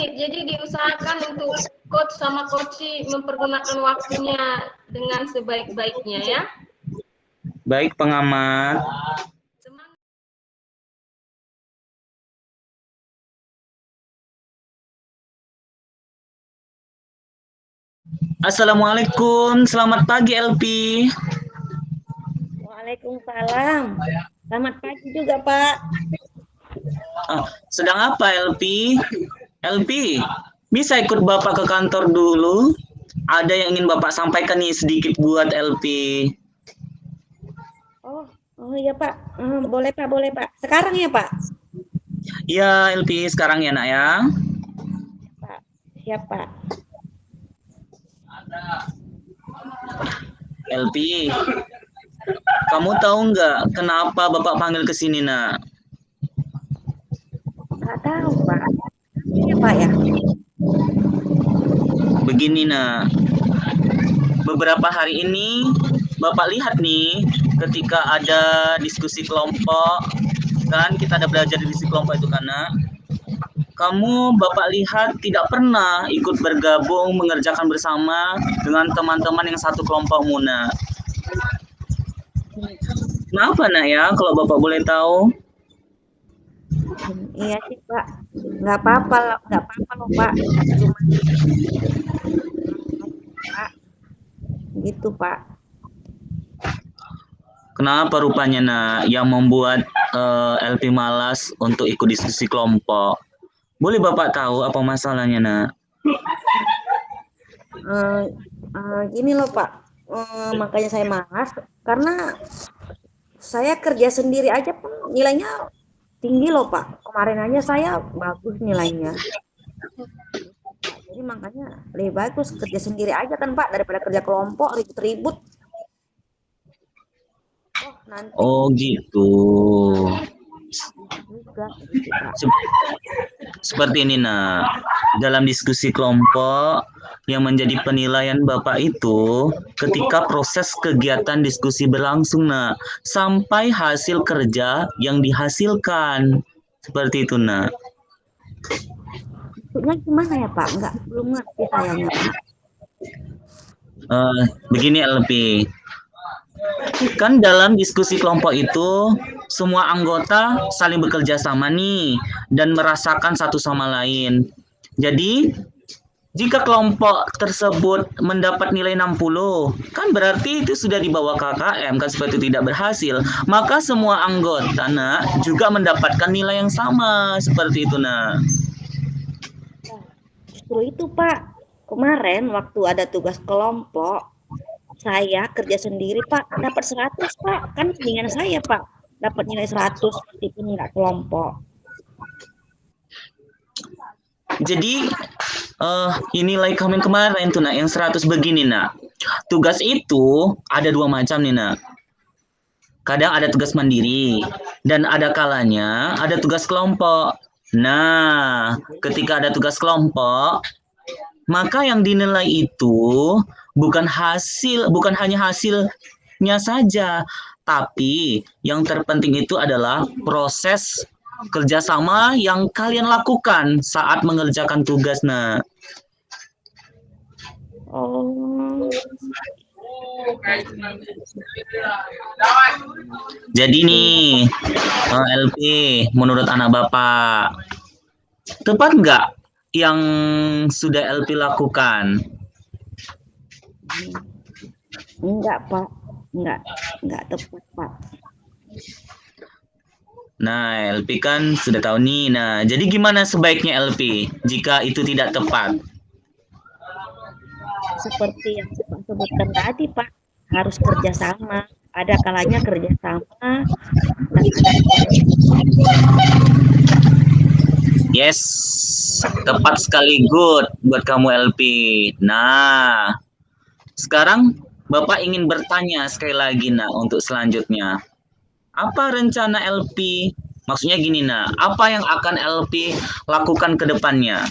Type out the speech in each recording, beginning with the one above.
menit, jadi diusahakan untuk coach sama coach mempergunakan waktunya dengan sebaik-baiknya ya. Baik, pengamat. Semangat. Assalamualaikum, selamat pagi LP. Waalaikumsalam. Selamat pagi juga, Pak. Sedang apa LP? LP, bisa ikut Bapak ke kantor dulu? Ada yang ingin Bapak sampaikan nih sedikit buat LP. Oh iya Pak. Boleh Pak, boleh Pak. Sekarang ya Pak? Ya LP, sekarang ya nak ya. Pak, siap Pak. LP, kamu tahu nggak kenapa Bapak panggil ke sini nak? Nggak tahu Pak. Iya Pak ya. Begini nak, beberapa hari ini Bapak lihat nih ketika ada diskusi kelompok, kan kita ada belajar di diskusi kelompok itu kan nak. Kamu Bapak lihat tidak pernah ikut bergabung mengerjakan bersama dengan teman-teman yang satu kelompokmu nak. Kenapa nak ya kalau Bapak boleh tahu? Iya sih Pak. Nggak apa-apa loh Pak. Cuma Pak. Gitu Pak. Kenapa rupanya nak yang membuat LP malas untuk ikut diskusi kelompok? Boleh Bapak tahu apa masalahnya nak? Gini loh Pak. Makanya saya malas karena saya kerja sendiri aja pun nilainya tinggi loh Pak. Kemarin aja saya bagus nilainya. Jadi makanya lebih bagus kerja sendiri aja kan Pak daripada kerja kelompok ribut-ribut. Oh gitu. Seperti ini nak. Dalam diskusi kelompok yang menjadi penilaian Bapak itu ketika proses kegiatan diskusi berlangsung nak, sampai hasil kerja yang dihasilkan. Seperti itu nak. Maksudnya gimana ya Pak? Belum ngerti sayanya Pak. Begini LP. Kan dalam diskusi kelompok itu semua anggota saling bekerja sama nih dan merasakan satu sama lain. Jadi jika kelompok tersebut mendapat nilai 60, kan berarti itu sudah di bawah KKM kan seperti itu tidak berhasil. Maka semua anggota nak juga mendapatkan nilai yang sama seperti itu nak. Justru itu Pak. Kemarin waktu ada tugas kelompok saya kerja sendiri Pak, dapat 100 Pak, kan mendingan saya Pak, dapat nilai 100 meskipun nggak kelompok. Jadi nilai kemarin tuh nak yang 100 begini nak. Tugas itu ada dua macam nih nak. Kadang ada tugas mandiri dan ada kalanya ada tugas kelompok. Nah, ketika ada tugas kelompok, maka yang dinilai itu bukan hanya hasilnya saja, tapi yang terpenting itu adalah proses kerjasama yang kalian lakukan saat mengerjakan tugas. Nah, jadi nih LP, menurut anak Bapak, tepat nggak yang sudah LP lakukan? Enggak Pak, enggak tepat Pak. Nah, LP kan sudah tahu nih. Nah, jadi gimana sebaiknya LP jika itu tidak tepat? Seperti yang Bapak sebutkan tadi Pak, harus kerjasama. Ada kalanya kerjasama. Yes, tepat sekali, good buat kamu LP. Nah, sekarang Bapak ingin bertanya sekali lagi nak untuk selanjutnya. Apa rencana LP? Maksudnya gini nak, apa yang akan LP lakukan ke depannya?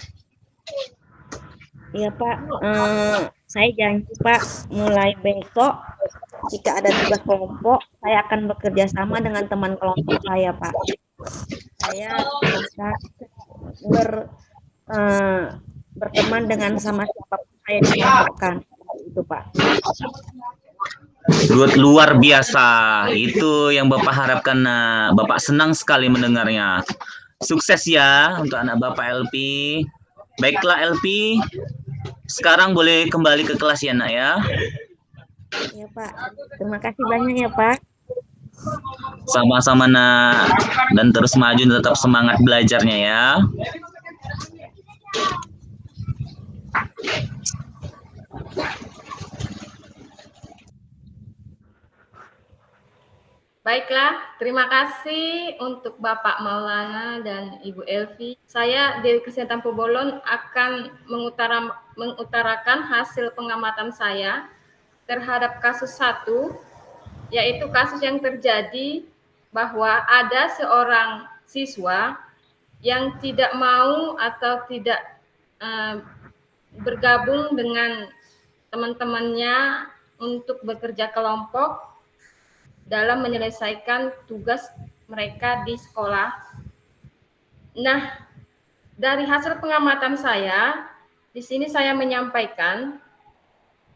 Iya Pak, saya janji Pak, mulai besok jika ada tugas kelompok, saya akan bekerja sama dengan teman kelompok saya Pak. Saya bisa berteman dengan sama siapapun saya dikelompokkan. Itu Pak. Luar biasa. Itu yang Bapak harapkan. Nak. Bapak senang sekali mendengarnya. Sukses ya untuk anak Bapak LP. Baiklah LP. Sekarang boleh kembali ke kelas ya Nak ya. Ya Pak. Terima kasih banyak ya Pak. Sama-sama Nak. Dan terus maju dan tetap semangat belajarnya ya. Baiklah, terima kasih untuk Bapak Maulana dan Ibu Elvi. Saya, Dewi Kristina Tampu Bolon, akan mengutarakan hasil pengamatan saya terhadap kasus 1, yaitu kasus yang terjadi bahwa ada seorang siswa yang tidak mau atau tidak bergabung dengan teman-temannya untuk bekerja kelompok dalam menyelesaikan tugas mereka di sekolah. Nah, dari hasil pengamatan saya, di sini saya menyampaikan,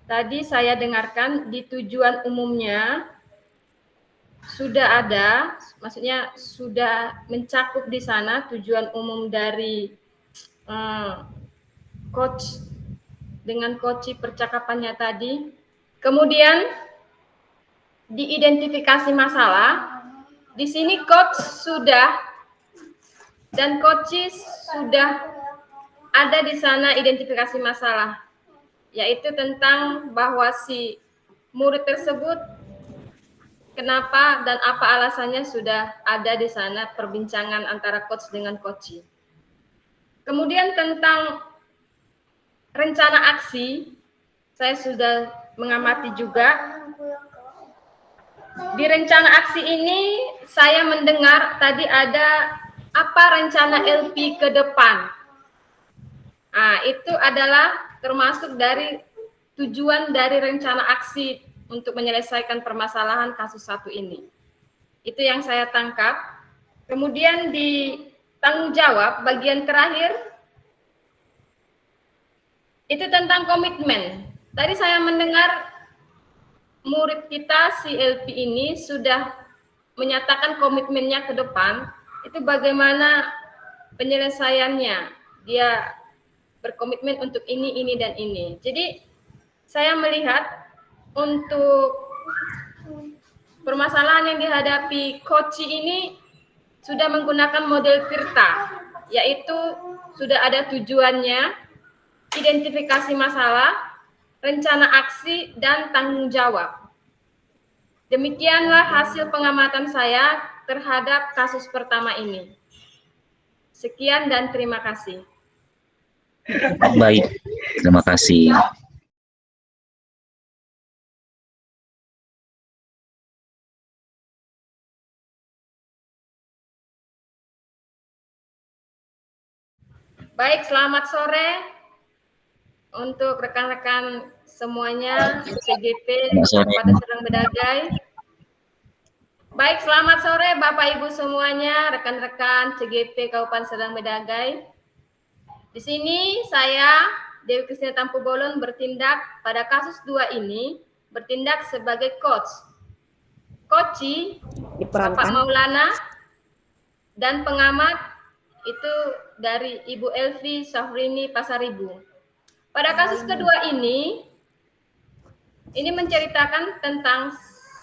tadi saya dengarkan di tujuan umumnya sudah ada, maksudnya sudah mencakup di sana tujuan umum dari coach dengan coach percakapannya tadi. Kemudian diidentifikasi masalah. Di sini coach sudah dan coaches sudah ada di sana identifikasi masalah, yaitu tentang bahwa si murid tersebut kenapa dan apa alasannya sudah ada di sana perbincangan antara coach dengan coach. Kemudian tentang rencana aksi, saya sudah mengamati juga. Di rencana aksi ini saya mendengar tadi ada apa rencana LP ke depan. Nah, itu adalah termasuk dari tujuan dari rencana aksi untuk menyelesaikan permasalahan kasus 1 ini. Itu yang saya tangkap. Kemudian di tanggung jawab bagian terakhir itu tentang komitmen. Tadi saya mendengar murid kita si LP ini sudah menyatakan komitmennya ke depan. Itu bagaimana penyelesaiannya. Dia berkomitmen untuk ini, dan ini. Jadi saya melihat untuk permasalahan yang dihadapi coach ini sudah menggunakan model Tirta, yaitu sudah ada tujuannya, identifikasi masalah, rencana aksi, dan tanggung jawab. Demikianlah hasil pengamatan saya terhadap kasus pertama ini. Sekian dan terima kasih. Baik, terima kasih. Baik, selamat sore untuk rekan-rekan semuanya CGP Kabupaten Serdang Bedagai. Baik, selamat sore Bapak Ibu semuanya, rekan-rekan CGP Kabupaten Serdang Bedagai. Di sini saya Dewi Kristina Tampu Bolon bertindak pada kasus 2 ini, bertindak sebagai coach. Coach Bapak Maulana dan pengamat itu dari Ibu Elvi Syafrini Pasaribu. Pada kasus kedua ini menceritakan tentang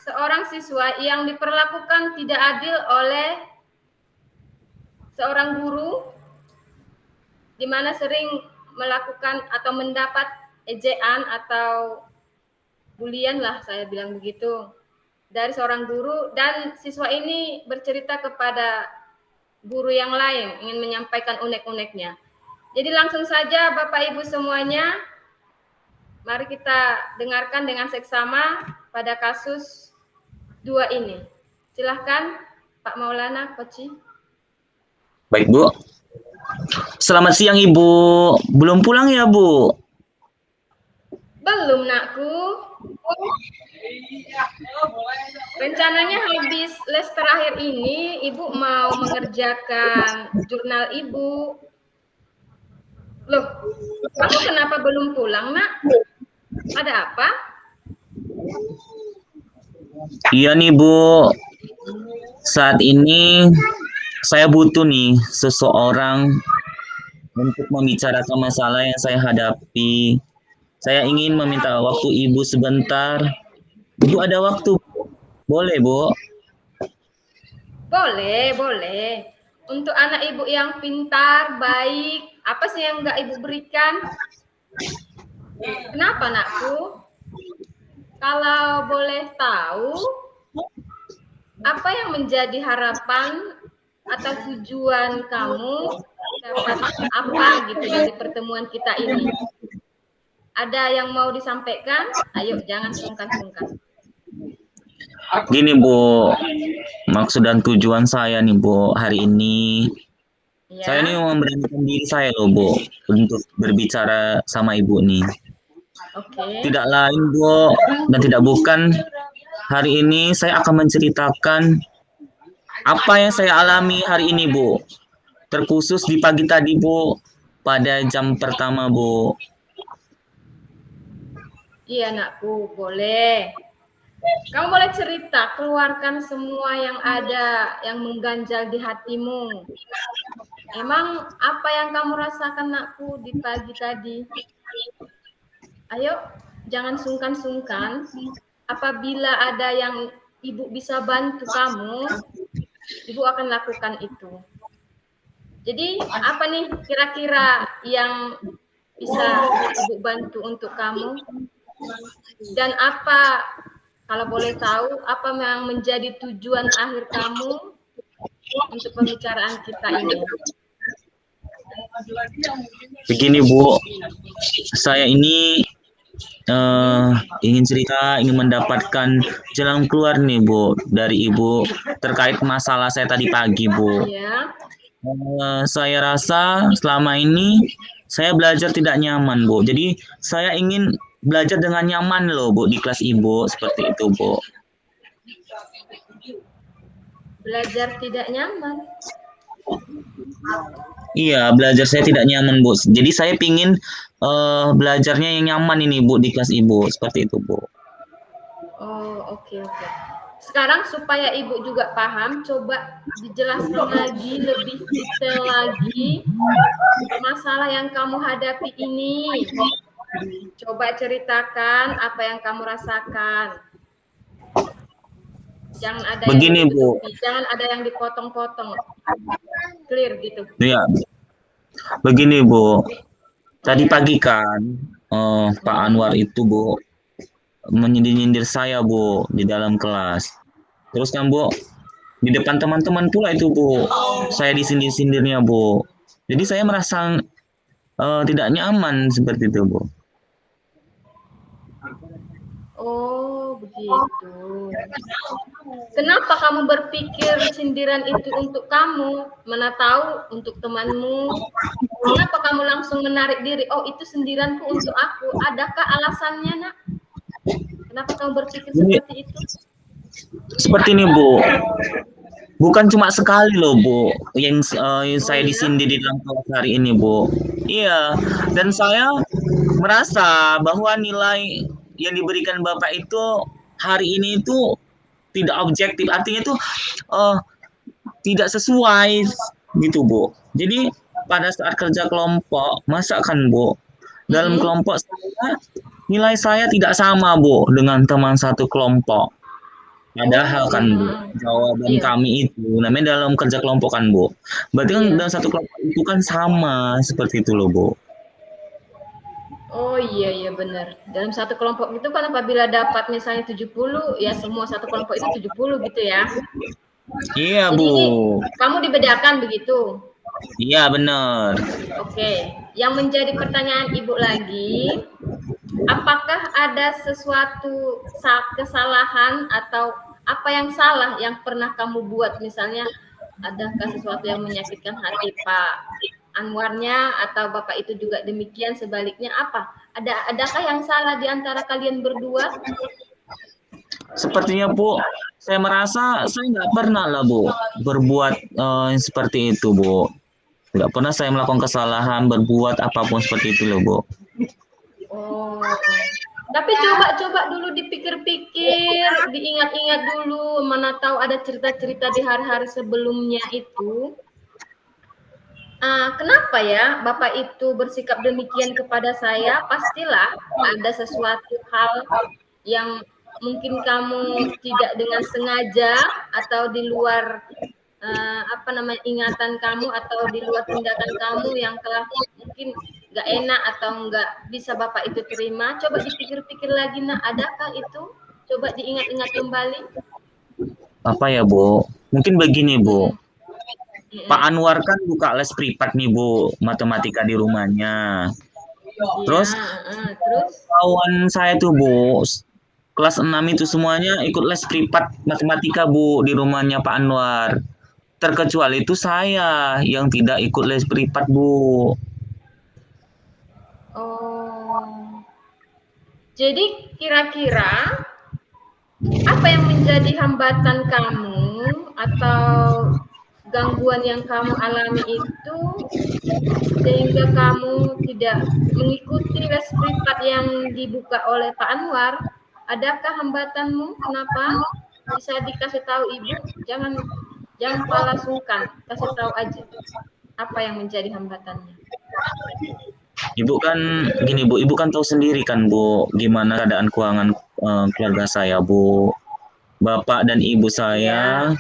seorang siswa yang diperlakukan tidak adil oleh seorang guru, di mana sering melakukan atau mendapat ejaan atau bulian lah, saya bilang begitu, dari seorang guru, dan siswa ini bercerita kepada guru yang lain, ingin menyampaikan unek-uneknya. Jadi langsung saja Bapak Ibu semuanya, mari kita dengarkan dengan seksama pada kasus 2 ini. Silahkan Pak Maulana, Koci. Baik Bu. Selamat siang Ibu. Belum pulang ya Bu? Belum Nakku. Rencananya habis les terakhir ini Ibu mau mengerjakan jurnal Ibu. Loh, kamu kenapa belum pulang, Nak? Ada apa? Iya nih Bu, saat ini saya butuh nih seseorang untuk membicarakan masalah yang saya hadapi. Saya ingin meminta waktu Ibu sebentar. Ibu ada waktu? Boleh, Bu? Boleh, boleh. Untuk anak ibu yang pintar, baik, apa sih yang nggak ibu berikan? Kenapa, Nakku? Kalau boleh tahu, apa yang menjadi harapan atau tujuan kamu dapat apa gitu dari pertemuan kita ini? Ada yang mau disampaikan? Ayo, jangan sungkan-sungkan. Gini Bu, maksud dan tujuan saya nih Bu, hari ini Ya. saya nih memberanikan diri saya loh Bu, untuk berbicara sama Ibu nih. Oke. Tidak lain Bu, dan tidak bukan, hari ini saya akan menceritakan apa yang saya alami hari ini Bu. Terkhusus di pagi tadi Bu, pada jam pertama Bu. Iya, Nakku, boleh. Kamu boleh cerita, keluarkan semua yang ada, yang mengganjal di hatimu. Emang apa yang kamu rasakan, Nakku, di pagi tadi? Ayo, jangan sungkan-sungkan. Apabila ada yang ibu bisa bantu kamu, ibu akan lakukan itu. Jadi, apa nih kira-kira yang bisa ibu bantu untuk kamu? Dan apa, kalau boleh tahu, apa yang menjadi tujuan akhir kamu untuk pembicaraan kita ini? Begini Bu, saya ini ingin cerita, ingin mendapatkan jalan keluar nih Bu dari Ibu terkait masalah saya tadi pagi Bu. Ya. Saya rasa selama ini saya belajar tidak nyaman Bu. Jadi saya ingin belajar dengan nyaman loh Bu di kelas Ibu, seperti itu Bu. Belajar tidak nyaman. Iya, belajar saya tidak nyaman Bu. Jadi saya pingin belajarnya yang nyaman ini Bu di kelas Ibu, seperti itu Bu. Oh, oke. Sekarang supaya ibu juga paham, coba dijelaskan lagi, lebih detail lagi masalah yang kamu hadapi ini. Coba ceritakan apa yang kamu rasakan. Jangan ada Begini, yang Bu. Jangan ada yang dipotong-potong. Clear gitu. Iya. Begini Bu, tadi pagi kan Pak Anwar itu Bu menyindir-nyindir saya Bu di dalam kelas. Terus kan Bu, di depan teman-teman pula itu Bu, saya disindir-sindirnya Bu. Jadi saya merasa tidak nyaman seperti itu Bu. Oh, begitu. Kenapa kamu berpikir sindiran itu untuk kamu? Mana tahu untuk temanmu. Kenapa kamu langsung menarik diri? Oh, itu sindiranku untuk aku. Adakah alasannya, Nak? Kenapa kamu berpikir seperti itu? Seperti ini Bu, bukan cuma sekali loh Bu yang saya disindir di dalam kelas hari ini Bu. Iya, dan saya merasa bahwa nilai yang diberikan Bapak itu hari ini itu tidak objektif, artinya itu tidak sesuai gitu Bu. Jadi pada saat kerja kelompok, masa kan Bu, dalam kelompok saya nilai saya tidak sama Bu dengan teman satu kelompok. Padahal kan Bu, jawaban kami itu namanya dalam kerja kelompok kan Bu. Berarti kan dalam satu kelompok itu kan sama seperti itu loh Bu. Oh iya benar. Dalam satu kelompok itu kan apabila dapat misalnya 70, ya semua satu kelompok itu 70 gitu ya. Iya, jadi, Bu. Kamu dibedakan begitu? Iya, benar. Oke. Yang menjadi pertanyaan Ibu lagi, apakah ada sesuatu kesalahan atau apa yang salah yang pernah kamu buat? Misalnya, adakah sesuatu yang menyakitkan hati Pak Anwarnya atau Bapak itu juga demikian, sebaliknya apa? Adakah yang salah di antara kalian berdua? Sepertinya Bu, saya merasa saya nggak pernah lah Bu berbuat seperti itu Bu. Tidak pernah saya melakukan kesalahan, berbuat apapun seperti itu loh, Bu. Oh, tapi coba dulu dipikir-pikir, diingat-ingat dulu, mana tahu ada cerita-cerita di hari-hari sebelumnya itu. Kenapa ya Bapak itu bersikap demikian kepada saya? Pastilah ada sesuatu hal yang mungkin kamu tidak dengan sengaja atau di luar ingatan kamu atau di luar tindakan kamu yang telah mungkin nggak enak atau nggak bisa Bapak itu terima. Coba dipikir-pikir lagi, nak, adakah itu? Coba diingat-ingat kembali. Apa ya, Bu? Mungkin begini, Bu. Pak Mm-mm. Anwar kan buka les privat nih, Bu, matematika di rumahnya. Terus Terus? kawan saya tuh, Bu, kelas 6 itu semuanya ikut les privat matematika, Bu, di rumahnya Pak Anwar. Terkecuali itu saya yang tidak ikut les privat, Bu. Oh. Jadi kira-kira apa yang menjadi hambatan kamu atau gangguan yang kamu alami itu sehingga kamu tidak mengikuti les privat yang dibuka oleh Pak Anwar? Adakah hambatanmu? Kenapa? Bisa dikasih tahu Ibu? Jangan pala sungkan, kasih tahu aja apa yang menjadi hambatannya. Ibu kan gini, Bu, Ibu kan tahu sendiri kan, Bu, gimana keadaan keuangan keluarga saya, Bu. Bapak dan ibu saya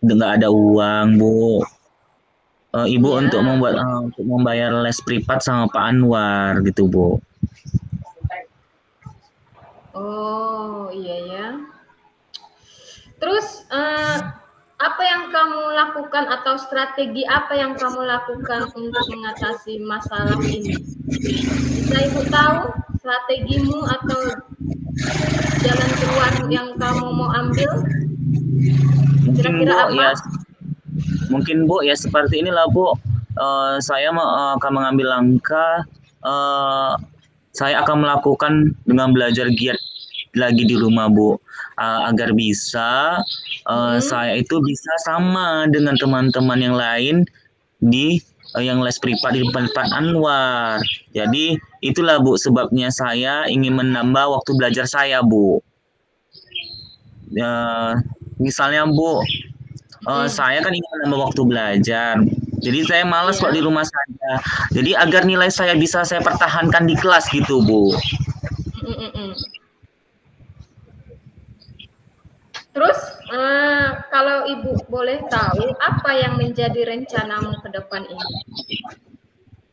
nggak ada uang, Bu. Ibu untuk membayar les privat sama Pak Anwar gitu, Bu. Oh, iya ya. Terus apa yang kamu lakukan atau strategi apa yang kamu lakukan untuk mengatasi masalah ini? Bisa Ibu tahu strategimu atau jalan keluar yang kamu mau ambil? Kira-kira apa? Mungkin, Bu, ya seperti inilah, Bu. Saya akan mengambil langkah. Saya akan melakukan dengan belajar giat lagi di rumah, Bu, agar bisa saya itu bisa sama dengan teman-teman yang lain di yang les privat di depan Pak Anwar. Jadi itulah, Bu, sebabnya saya ingin menambah waktu belajar saya, Bu. Misalnya, Bu, saya kan ingin menambah waktu belajar. Jadi saya malas kok di rumah saja. Jadi agar nilai saya bisa saya pertahankan di kelas gitu, Bu. Terus kalau Ibu boleh tahu apa yang menjadi rencanamu ke depan ini?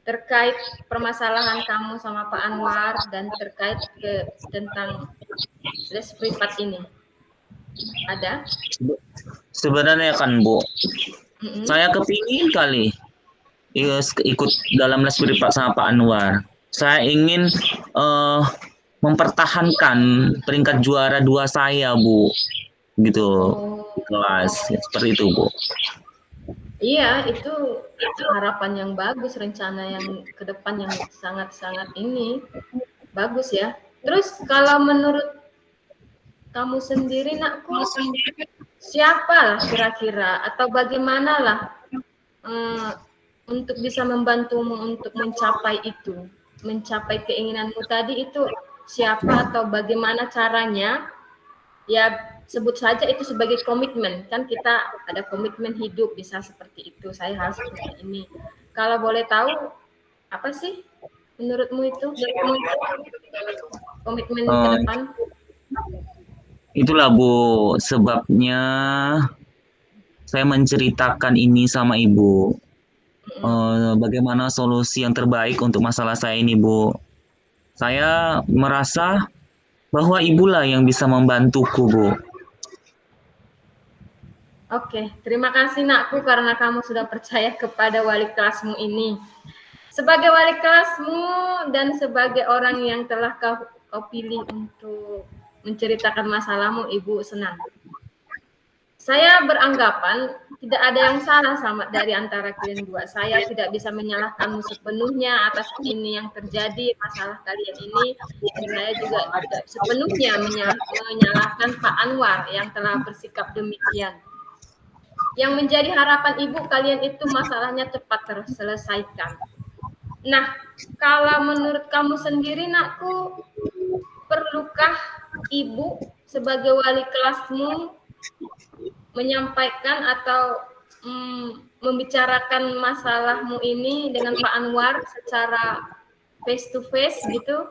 Terkait permasalahan kamu sama Pak Anwar dan terkait tentang les privat ini. Ada? Sebenarnya kan, Bu, saya kepingin kali ikut dalam les privat sama Pak Anwar. Saya ingin mempertahankan peringkat juara 2 saya, Bu. Gitu. Di kelas. Seperti itu, Bu. Iya, itu harapan yang bagus, rencana yang ke depan yang sangat-sangat ini bagus ya. Terus kalau menurut kamu sendiri, nakku, siapa lah kira-kira atau bagaimanalah untuk bisa membantumu untuk mencapai itu, mencapai keinginanmu tadi itu siapa atau bagaimana caranya? Ya sebut saja itu sebagai komitmen, kan kita ada komitmen hidup bisa seperti itu, saya harus seperti ini. Kalau boleh tahu apa sih menurutmu itu komitmen ke depan? Itulah, Bu, sebabnya saya menceritakan ini sama Ibu. Bagaimana solusi yang terbaik untuk masalah saya ini, Bu. Saya merasa bahwa Ibulah yang bisa membantuku, Bu. Oke, terima kasih, nakku, karena kamu sudah percaya kepada wali kelasmu ini. Sebagai wali kelasmu dan sebagai orang yang telah kau pilih untuk menceritakan masalahmu, Ibu senang. Saya beranggapan tidak ada yang salah sama dari antara kalian dua. Saya tidak bisa menyalahkanmu sepenuhnya atas ini yang terjadi, masalah kalian ini. Dan saya juga tidak sepenuhnya menyalahkan Pak Anwar yang telah bersikap demikian. Yang menjadi harapan Ibu, kalian itu masalahnya cepat terselesaikan. Nah, kalau menurut kamu sendiri, Nakku, perlukah Ibu sebagai wali kelasmu menyampaikan atau membicarakan masalahmu ini dengan Pak Anwar secara face to face gitu?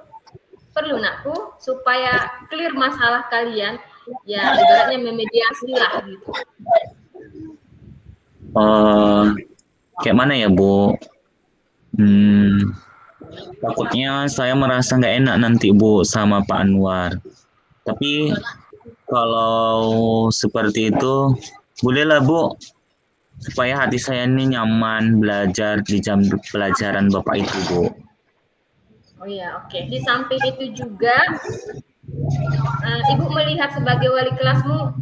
Perlu, Nakku, supaya clear masalah kalian, ya ibaratnya memediasi lah gitu. Kayak mana ya, Bu? Takutnya saya merasa nggak enak nanti, Bu, sama Pak Anwar. Tapi kalau seperti itu, bolehlah, Bu, supaya hati saya ini nyaman belajar di jam pelajaran Bapak itu, Bu. Oh ya, oke. Di samping itu juga, Ibu melihat sebagai wali kelasmu,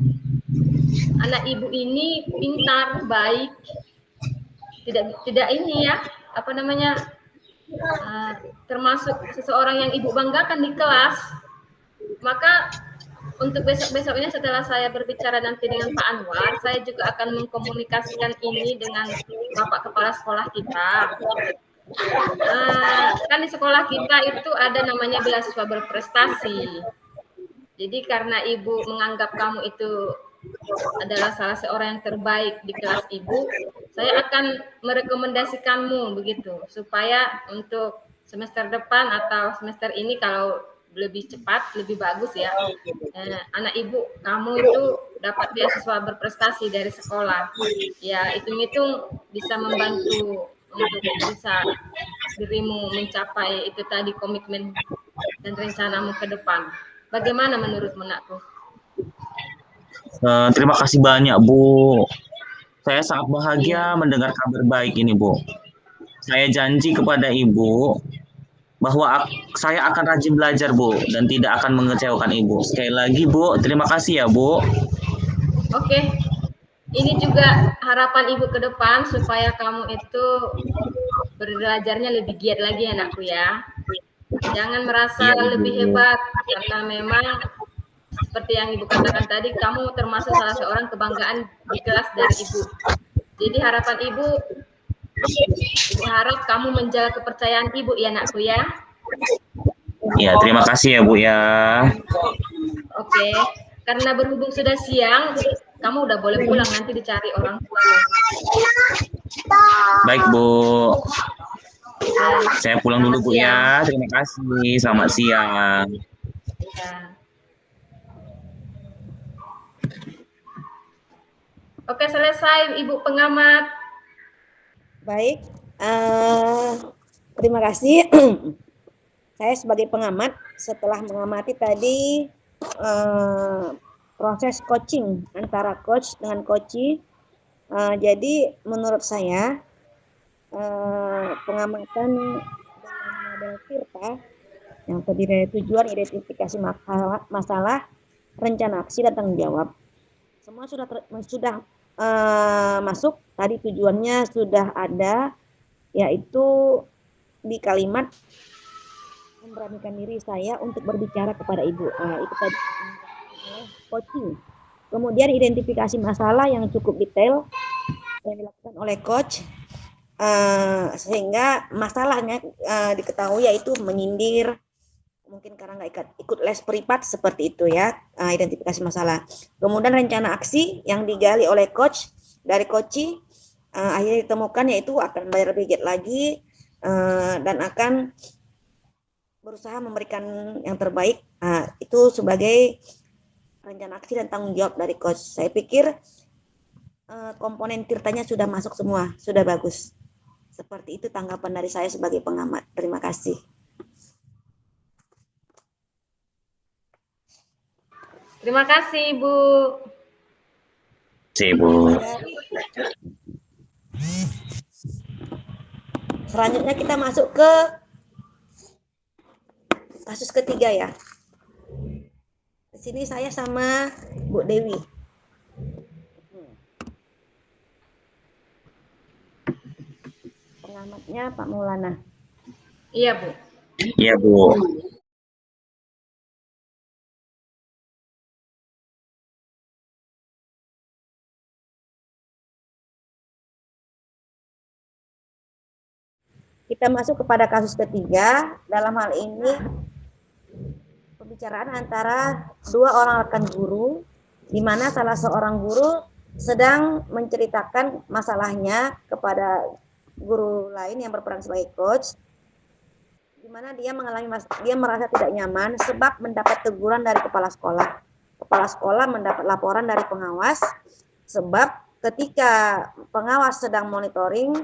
anak Ibu ini pintar, baik, tidak ini ya, apa namanya, termasuk seseorang yang Ibu banggakan di kelas. Maka untuk besok-besoknya setelah saya berbicara nanti dengan Pak Anwar, saya juga akan mengkomunikasikan ini dengan Bapak Kepala Sekolah kita. Kan di sekolah kita itu ada namanya beasiswa berprestasi. Jadi karena Ibu menganggap kamu itu adalah salah seorang yang terbaik di kelas Ibu, saya akan merekomendasikanmu begitu, supaya untuk semester depan atau semester ini kalau lebih cepat, lebih bagus ya, anak Ibu kamu itu dapat beasiswa berprestasi dari sekolah. Ya, hitung-hitung bisa membantu untuk bisa dirimu mencapai itu tadi komitmen dan rencanamu ke depan. Bagaimana menurutmu, Nakku? Terima kasih banyak, Bu. Saya sangat bahagia mendengar kabar baik ini, Bu. Saya janji kepada Ibu bahwa saya akan rajin belajar, Bu, dan tidak akan mengecewakan Ibu. Sekali lagi, Bu, terima kasih ya, Bu. Oke. Ini juga harapan Ibu ke depan supaya kamu itu belajarnya lebih giat lagi, anakku ya. Jangan merasa lebih hebat, karena memang seperti yang Ibu katakan tadi, kamu termasuk salah seorang kebanggaan di kelas dari Ibu. Jadi harapan Ibu harap kamu menjaga kepercayaan Ibu ya, anakku ya. Ya, terima kasih ya, Bu ya. Oke, karena berhubung sudah siang, kamu udah boleh pulang, nanti dicari orang tua. Baik, Bu. Saya pulang dulu, Bu ya. Terima kasih. Selamat siang. Ya. Oke, selesai, Ibu pengamat. Baik, terima kasih. Saya sebagai pengamat, setelah mengamati tadi proses coaching antara coach dengan coachee, jadi menurut saya pengamatan dengan model Tirta yang terdiri dari tujuan, identifikasi masalah, rencana aksi, dan tanggung jawab. Semua sudah masuk. Tadi tujuannya sudah ada, yaitu di kalimat memberanikan diri saya untuk berbicara kepada Ibu. Itu tadi coaching. Kemudian identifikasi masalah yang cukup detail yang dilakukan oleh coach, sehingga masalahnya diketahui, yaitu menyindir, mungkin karena nggak ikut les privat, seperti itu ya, identifikasi masalah. Kemudian rencana aksi yang digali oleh coach dari coachee, akhirnya ditemukan, yaitu akan belajar lebih giat lagi dan akan berusaha memberikan yang terbaik. Itu sebagai rencana aksi dan tanggung jawab dari coach. Saya pikir komponen Tirtanya sudah masuk semua, sudah bagus. Seperti itu tanggapan dari saya sebagai pengamat. Terima kasih. Terima kasih, Ibu. Bu. Selanjutnya kita masuk ke kasus ketiga ya. Di sini saya sama Bu Dewi. Pengamatnya Pak Maulana. Iya, Bu. Iya, Bu. kita masuk kepada kasus ketiga. Dalam hal ini pembicaraan antara dua orang rekan guru, di mana salah seorang guru sedang menceritakan masalahnya kepada guru lain yang berperan sebagai coach, di mana dia merasa tidak nyaman sebab mendapat teguran dari kepala sekolah. Kepala sekolah mendapat laporan dari pengawas sebab ketika pengawas sedang monitoring,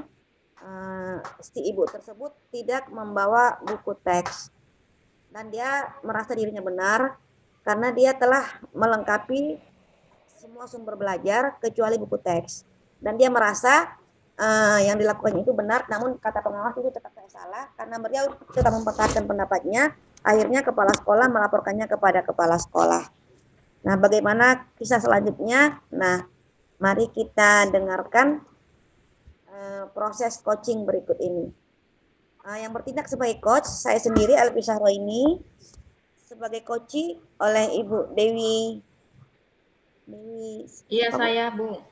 si ibu tersebut tidak membawa buku teks. Dan dia merasa dirinya benar karena dia telah melengkapi semua sumber belajar kecuali buku teks. Dan dia merasa yang dilakukannya itu benar, namun kata pengawas itu tetap salah karena beliau tetap mempertahankan pendapatnya. Akhirnya kepala sekolah melaporkannya kepada kepala sekolah. Nah, bagaimana kisah selanjutnya? Nah, mari kita dengarkan proses coaching berikut ini. Yang bertindak sebagai coach, saya sendiri Elvi Sahro ini sebagai coach oleh Ibu Dewi. Iya, saya Bu.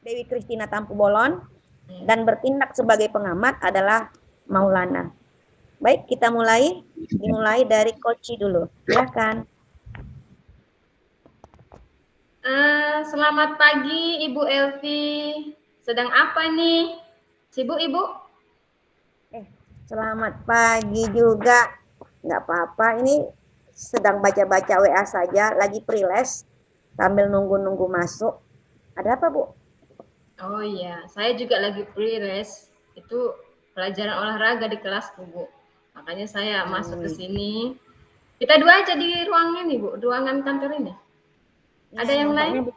Dewi Kristina Tampu Bolon. Dan bertindak sebagai pengamat adalah Maulana. Baik, kita dimulai dari coach dulu. Silakan. Selamat pagi Ibu Elvi. Sedang apa nih? Sibuk Ibu? Selamat pagi juga. Nggak apa-apa, ini sedang baca-baca WA saja, lagi pre-les sambil nunggu-nunggu masuk. Ada apa, Bu? Oh iya, saya juga lagi pre-les. Itu pelajaran olahraga di kelasku, Bu. Makanya saya masuk ke sini. Kita dua aja di ruangan nih, Bu, ruangan kantor ini. Ya, ada yang lain?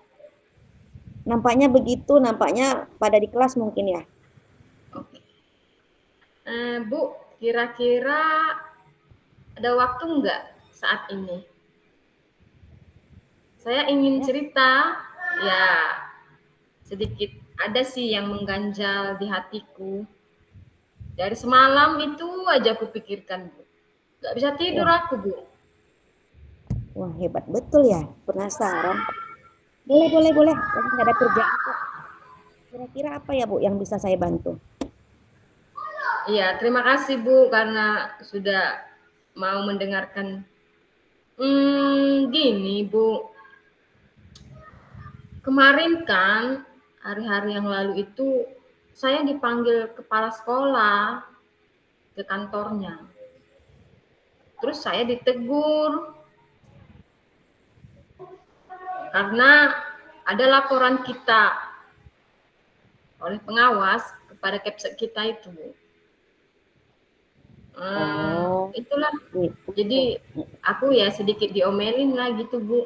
Nampaknya begitu, nampaknya pada di kelas mungkin ya. Oke. Bu, kira-kira ada waktu nggak saat ini? Saya ingin cerita, ya sedikit ada sih yang mengganjal di hatiku. Dari semalam itu aja aku pikirkan, Bu. Nggak bisa tidur aku, Bu. Wah, hebat betul ya, penasaran. Boleh. Lagi nggak ada kerjaan kok. Kira-kira apa ya, Bu, yang bisa saya bantu? Iya, terima kasih Bu karena sudah mau mendengarkan. Gini Bu, kemarin kan hari-hari yang lalu itu saya dipanggil kepala sekolah ke kantornya. Terus saya ditegur karena ada laporan kita oleh pengawas kepada Kepsek kita itu Bu. Itulah, jadi aku ya sedikit diomelin lah gitu Bu.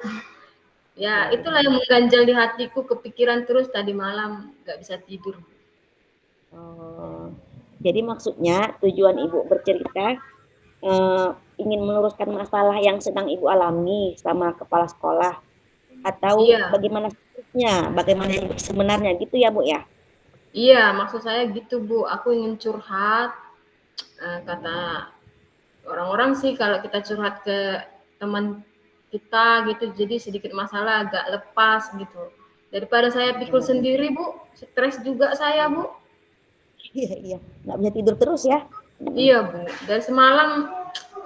Ya itulah yang mengganjal di hatiku, kepikiran terus tadi malam nggak bisa tidur. Jadi maksudnya tujuan Ibu bercerita ingin meluruskan masalah yang sedang Ibu alami sama kepala sekolah atau bagaimana seterusnya, bagaimana yang sebenarnya gitu ya Bu ya? Iya, maksud saya gitu Bu, aku ingin curhat. Kata orang-orang sih kalau kita curhat ke teman kita gitu, jadi sedikit masalah agak lepas gitu. Daripada saya pikul sendiri Bu, stres juga saya Bu. Iya, nggak bisa tidur terus ya? Iya Bu, dari semalam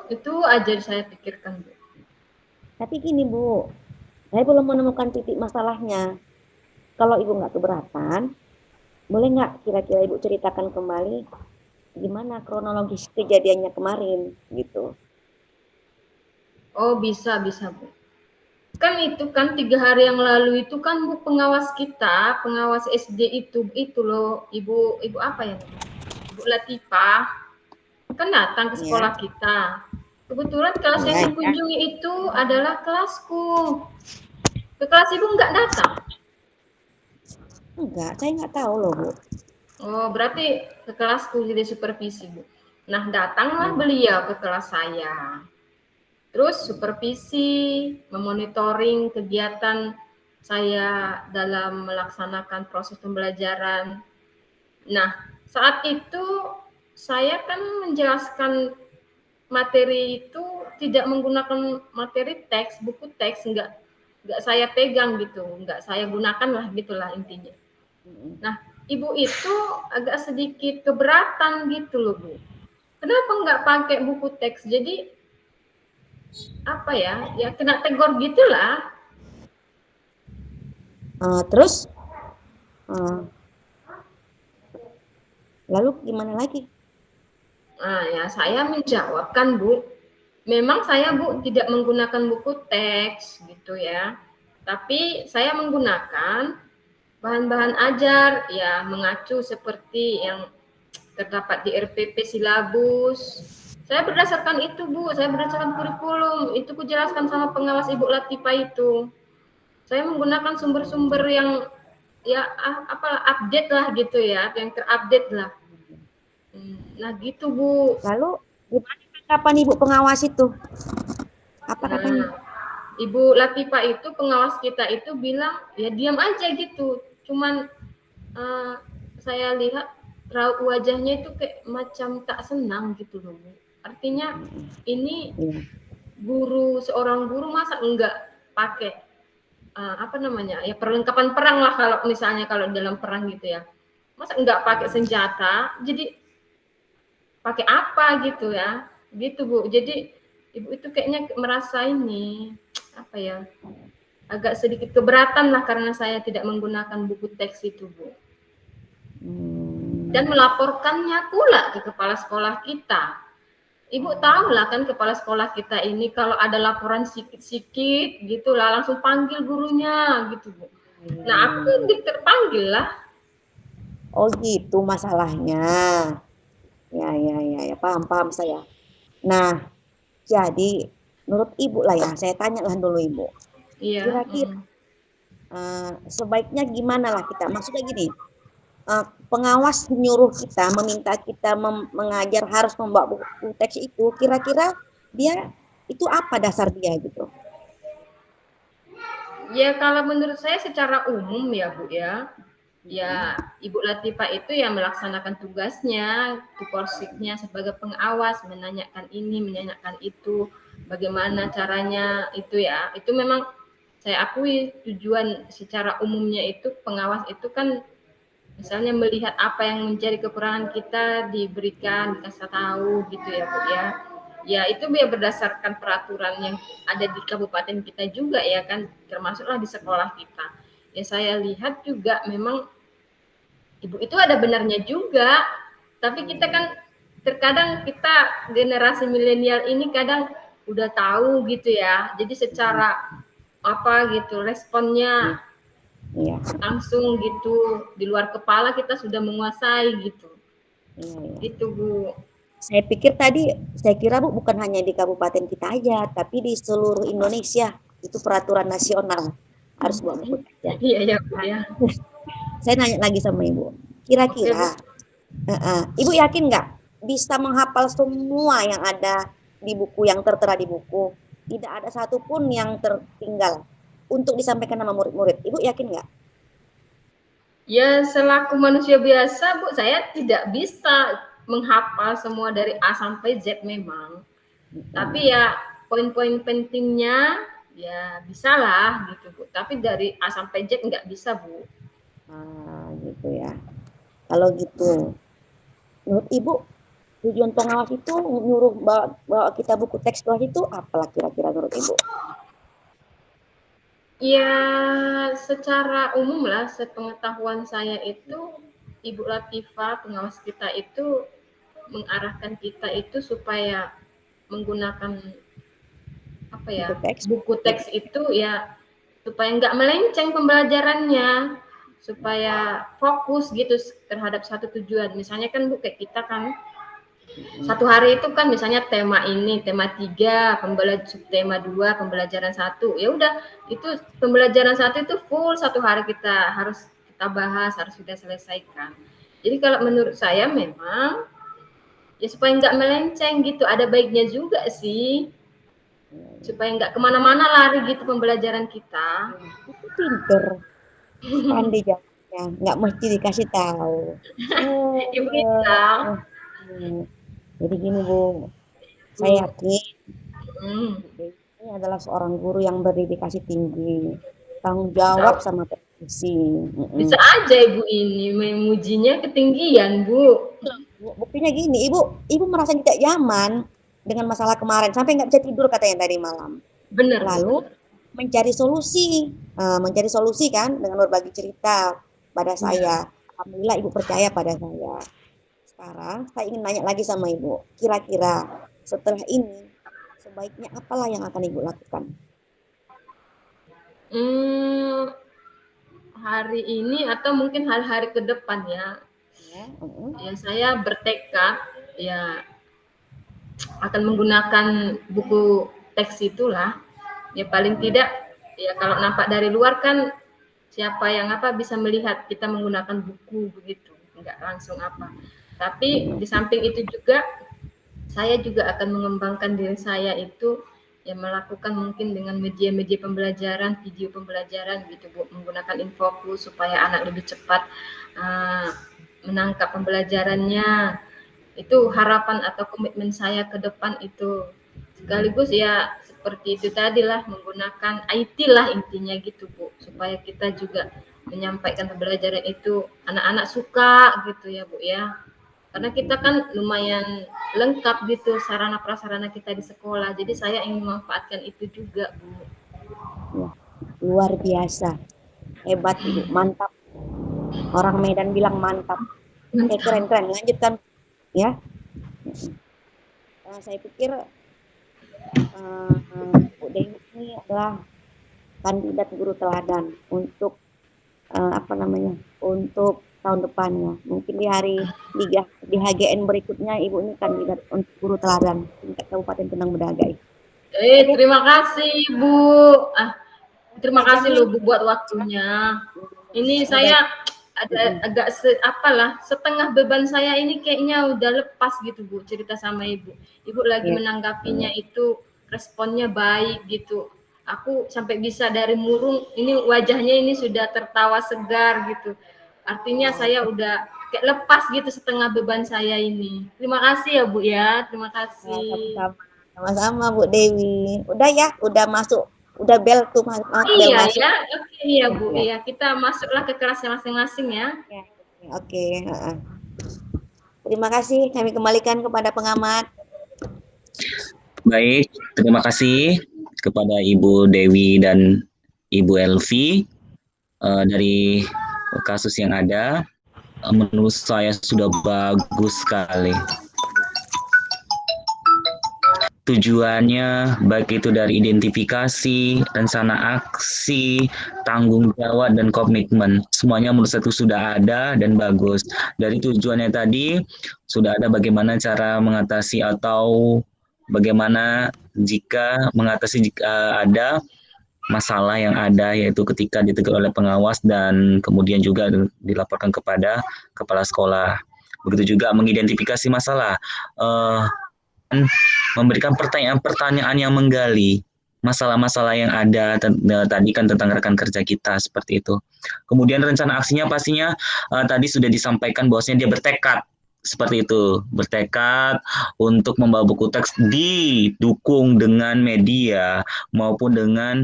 itu aja saya pikirkan Bu. Tapi gini Bu, saya belum menemukan titik masalahnya. Kalau Ibu nggak keberatan, boleh nggak kira-kira Ibu ceritakan kembali gimana kronologis kejadiannya kemarin gitu? Oh bisa Bu. Kan itu kan 3 hari yang lalu itu kan Bu pengawas kita, pengawas SD itu loh, Ibu apa ya? Ibu Latifah kan datang ke sekolah kita. Kebetulan kelas yang dikunjungi itu adalah kelasku. Ke kelas Ibu nggak datang? Enggak, saya nggak tahu loh Bu. Oh berarti ke kelasku jadi supervisi Bu. Nah datanglah beliau ke kelas saya. Terus supervisi, memonitoring kegiatan saya dalam melaksanakan proses pembelajaran. Nah, saat itu saya kan menjelaskan materi itu tidak menggunakan materi teks, buku teks, enggak saya pegang gitu, enggak saya gunakan lah gitulah intinya. Nah, Ibu itu agak sedikit keberatan gitu loh Bu. kenapa nggak pakai buku teks? Jadi apa ya? Ya kena tegur gitulah. Terus lalu gimana lagi? Nah, ya saya menjawabkan, Bu, memang saya, Bu, tidak menggunakan buku teks gitu ya. Tapi saya menggunakan bahan-bahan ajar ya, mengacu seperti yang terdapat di RPP silabus. Saya berdasarkan itu, Bu, saya berdasarkan kurikulum. Itu kujelaskan sama pengawas Ibu Latifah itu. Saya menggunakan sumber-sumber yang ya apalah update lah gitu ya, yang terupdate lah. Nah gitu, Bu. Lalu gimana tanggapan Ibu pengawas itu? Apa katanya? Ibu Latifah itu, pengawas kita itu bilang ya diam aja gitu. Cuman saya lihat raut wajahnya itu kayak macam tak senang gitu loh, Bu. Artinya ini seorang guru masa enggak pakai apa namanya ya, perlengkapan perang lah kalau misalnya kalau dalam perang gitu ya. Masa enggak pakai senjata, jadi pakai apa gitu ya, gitu, Bu. Jadi Ibu itu kayaknya merasa ini apa ya, agak sedikit keberatan lah karena saya tidak menggunakan buku teks itu, Bu. Dan melaporkannya pula ke kepala sekolah kita. Ibu tahu lah kan kepala sekolah kita ini kalau ada laporan sikit-sikit gitu lah langsung panggil gurunya gitu, Bu. Nah aku terpanggil lah. Oh gitu masalahnya. Ya, paham saya. Nah, jadi menurut Ibu lah ya, saya tanya lah dulu Ibu. Iya. Kira-kira sebaiknya gimana lah kita? Maksudnya gini, pengawas menyuruh kita, meminta kita mengajar harus membawa buku teks itu, kira-kira dia itu apa dasar dia gitu? Ya kalau menurut saya secara umum ya, Bu ya. Ya, Ibu Latifah itu yang melaksanakan tugasnya, tupoksinya sebagai pengawas, menanyakan ini, menanyakan itu, bagaimana caranya itu ya. Itu memang saya akui tujuan secara umumnya itu pengawas itu kan misalnya melihat apa yang menjadi kekurangan kita diberikan, dikasih tahu gitu ya, Bu ya. Ya itu biar berdasarkan peraturan yang ada di kabupaten kita juga ya kan, termasuklah di sekolah kita. Ya saya lihat juga memang Ibu itu ada benarnya juga, tapi kita kan terkadang kita generasi milenial ini kadang udah tahu gitu ya, jadi secara apa gitu responnya langsung gitu di luar kepala kita sudah menguasai gitu. Gitu, Bu. Saya kira Bu bukan hanya di kabupaten kita aja, tapi di seluruh Indonesia itu peraturan nasional harus bawa buku teks. Iya, Bu ya. Saya nanya lagi sama Ibu, kira-kira Ibu yakin nggak bisa menghafal semua yang ada di buku, yang tertera di buku? Tidak ada satupun yang tertinggal untuk disampaikan sama murid-murid. Ibu yakin nggak? Ya selaku manusia biasa, Bu, saya tidak bisa menghafal semua dari A sampai Z memang. Tapi ya poin-poin pentingnya ya bisalah gitu, Bu. Tapi dari A sampai Z nggak bisa, Bu. Gitu ya. Kalau gitu, menurut Ibu tujuan pengawas itu nyuruh bawa kita buku teks kelas itu apalah kira-kira menurut Ibu? Ya secara umum lah, sepengetahuan saya itu Ibu Latifah pengawas kita itu mengarahkan kita itu supaya menggunakan apa ya, buku teks itu ya supaya nggak melenceng pembelajarannya, supaya fokus gitu terhadap satu tujuan. Misalnya kan, Bu, kayak kita kan satu hari itu kan misalnya tema ini, tema 3, subtema 2, pembelajaran 1. Ya udah, itu pembelajaran 1 itu full satu hari kita harus kita bahas, harus sudah selesaikan. Jadi kalau menurut saya memang ya supaya nggak melenceng gitu, ada baiknya juga sih. Supaya nggak kemana-mana lari gitu pembelajaran kita. Itu pinter. Pandai jawabnya, nggak mesti dikasih tahu. Ibu kita. Jadi gini, Bu, saya yakin ini adalah seorang guru yang berdedikasi tinggi, tanggung jawab sama profesi. Bisa aja Ibu ini memujinya ketinggian, Bu. Buktinya gini, ibu merasa tidak nyaman dengan masalah kemarin sampai nggak bisa tidur katanya tadi malam. Benar. Lalu mencari solusi, kan dengan berbagi cerita pada saya. Alhamdulillah ibu percaya pada saya. Sekarang saya ingin nanya lagi sama ibu, kira-kira setelah ini sebaiknya apalah yang akan ibu lakukan? Hari ini atau mungkin hari-hari ke depan ya. Ya saya bertekad ya akan menggunakan buku teks itulah. Ya paling tidak ya kalau nampak dari luar kan siapa yang bisa melihat kita menggunakan buku begitu, enggak langsung apa. Tapi di samping itu juga saya juga akan mengembangkan diri saya itu ya melakukan mungkin dengan media-media pembelajaran, video pembelajaran gitu Bu, menggunakan Infokus supaya anak lebih cepat menangkap pembelajarannya. Itu harapan atau komitmen saya ke depan itu. Sekaligus ya seperti itu tadilah menggunakan IT lah intinya gitu Bu, supaya kita juga menyampaikan pembelajaran itu anak-anak suka gitu ya Bu ya. Karena kita kan lumayan lengkap gitu sarana prasarana kita di sekolah. Jadi saya ingin memanfaatkan itu juga Bu. Wah, luar biasa. Hebat Ibu, mantap. Orang Medan bilang mantap. Keren. Lanjutkan ya. Saya pikir Bu Dewi ini adalah kandidat guru teladan untuk untuk tahun depannya. Mungkin di HGN berikutnya Ibu ini kandidat untuk guru teladan tingkat Kabupaten Penang Bedagai. Terima kasih Bu. Terima kasih loh Bu buat waktunya. Ini saya agak setengah beban saya ini kayaknya udah lepas gitu Bu, cerita sama Ibu. Ibu lagi menanggapinya itu responnya baik gitu. Aku sampai bisa dari murung, ini wajahnya ini sudah tertawa segar gitu. Artinya saya udah kayak lepas gitu setengah beban saya ini. Terima kasih ya Bu ya, terima kasih. Sama-sama Bu Dewi. Udah ya, udah masuk. Udah bel tuh bel masuk. Ya, oke ya Bu. Iya, kita masuklah ke kelasnya masing-masing ya. Oke. Terima kasih. Kami kembalikan kepada pengamat. Baik, terima kasih kepada Ibu Dewi dan Ibu Elvi dari kasus yang ada. Menurut saya sudah bagus sekali. Tujuannya baik itu dari identifikasi, rencana aksi, tanggung jawab, dan komitmen. Semuanya menurut saya itu sudah ada dan bagus. Dari tujuannya tadi, sudah ada bagaimana cara mengatasi atau bagaimana jika mengatasi jika ada masalah yang ada, yaitu ketika ditegur oleh pengawas dan kemudian juga dilaporkan kepada kepala sekolah. Begitu juga mengidentifikasi masalah. Memberikan pertanyaan-pertanyaan yang menggali masalah-masalah yang ada tadi kan tentang rekan kerja kita seperti itu. Kemudian rencana aksinya pastinya tadi sudah disampaikan bahwasanya dia bertekad seperti itu, bertekad untuk membawa buku teks didukung dengan media maupun dengan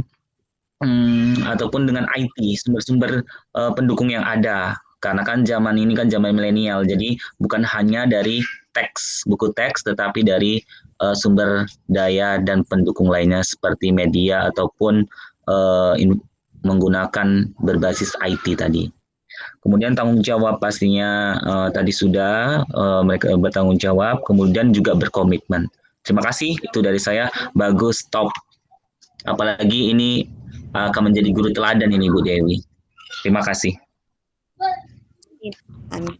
ataupun dengan IT, sumber-sumber pendukung yang ada. Karena kan zaman ini kan zaman milenial, jadi bukan hanya dari buku teks, tetapi dari sumber daya dan pendukung lainnya seperti media ataupun menggunakan berbasis IT tadi. Kemudian tanggung jawab pastinya tadi sudah mereka bertanggung jawab, kemudian juga berkomitmen. Terima kasih, itu dari saya. Bagus, top. Apalagi ini akan menjadi guru teladan ini Bu Dewi. Terima kasih. Amin.